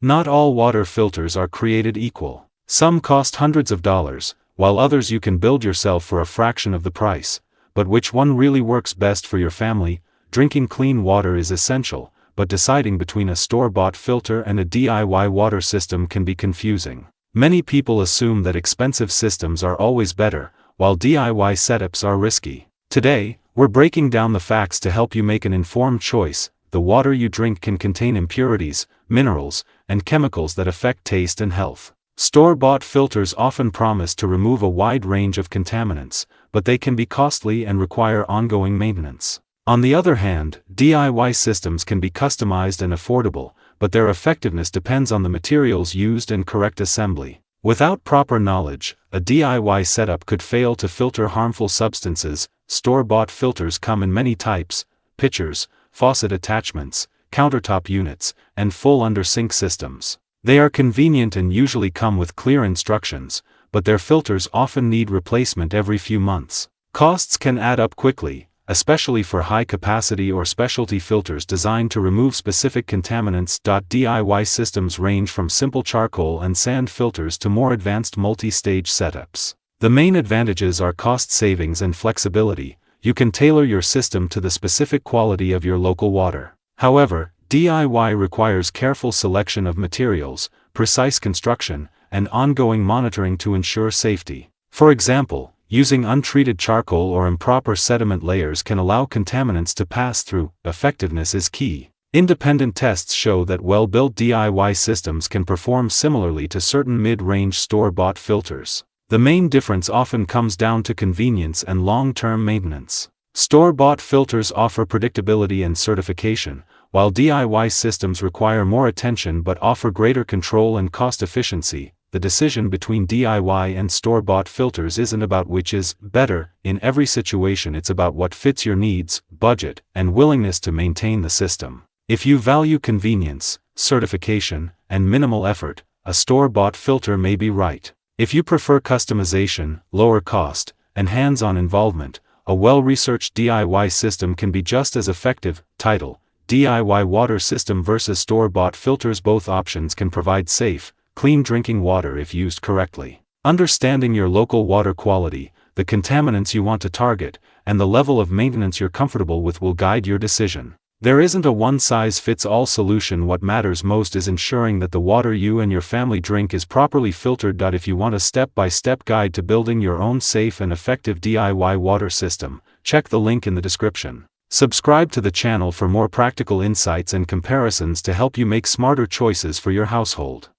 Not all water filters are created equal. Some cost hundreds of dollars, while others you can build yourself for a fraction of the price. But which one really works best for your family? Drinking clean water is essential, but deciding between a store-bought filter and a DIY water system can be confusing. Many people assume that expensive systems are always better, while DIY setups are risky. Today, we're breaking down the facts to help you make an informed choice. The water you drink can contain impurities, minerals, and chemicals that affect taste and health. Store-bought filters often promise to remove a wide range of contaminants, but they can be costly and require ongoing maintenance. On the other hand, DIY systems can be customized and affordable, but their effectiveness depends on the materials used and correct assembly. Without proper knowledge, a DIY setup could fail to filter harmful substances. Store-bought filters come in many types: pitchers, faucet attachments, countertop units, and full under-sink systems. They are convenient and usually come with clear instructions, but their filters often need replacement every few months. Costs can add up quickly, especially for high-capacity or specialty filters designed to remove specific contaminants. DIY systems range from simple charcoal and sand filters to more advanced multi-stage setups. The main advantages are cost savings and flexibility. You can tailor your system to the specific quality of your local water. However, DIY requires careful selection of materials, precise construction, and ongoing monitoring to ensure safety. For example, using untreated charcoal or improper sediment layers can allow contaminants to pass through. Effectiveness is key. Independent tests show that well-built DIY systems can perform similarly to certain mid-range store-bought filters. The main difference often comes down to convenience and long-term maintenance. Store-bought filters offer predictability and certification, while DIY systems require more attention but offer greater control and cost efficiency. The decision between DIY and store-bought filters isn't about which is better. In every situation, it's about what fits your needs, budget, and willingness to maintain the system. If you value convenience, certification, and minimal effort, a store-bought filter may be right. If you prefer customization, lower cost, and hands-on involvement, a well-researched DIY system can be just as effective. Title: DIY water system versus store-bought filters. Both options can provide safe, clean drinking water if used correctly. Understanding your local water quality, the contaminants you want to target, and the level of maintenance you're comfortable with will guide your decision. There isn't a one-size-fits-all solution. What matters most is ensuring that the water you and your family drink is properly filtered. If you want a step-by-step guide to building your own safe and effective DIY water system, check the link in the description. Subscribe to the channel for more practical insights and comparisons to help you make smarter choices for your household.